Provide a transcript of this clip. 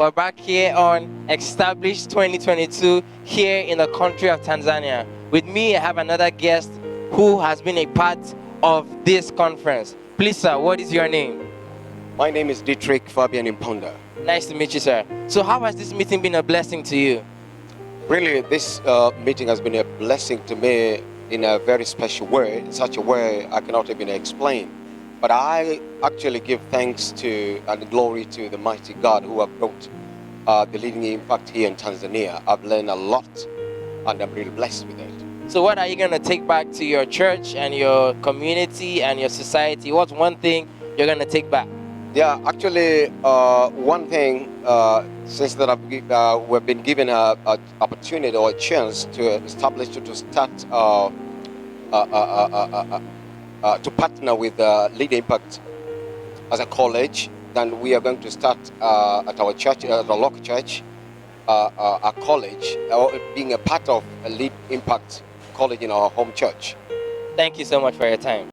We're back here on Established 2022 here in the country of Tanzania. With me, I have another guest who has been a part of this conference. Please, sir, what is your name? My name is Dietrich Fabian Imponda. Nice to meet you, sir. So how has this meeting been a blessing to you? Really, this meeting has been a blessing to me in a very special way, in such a way I cannot even explain. But I actually give thanks to and glory to the mighty God who have brought the leading impact here in Tanzania. I've learned a lot and I'm really blessed with it. So what are you going to take back to your church and your community and your society? What's one thing you're going to take back? Yeah, actually, one thing, since that we've been given an opportunity or a chance to establish, to start, to partner with LeadImpact as a college, then we are going to start at our church, at our local church, a college, being a part of a LeadImpact college in our home church. Thank you so much for your time.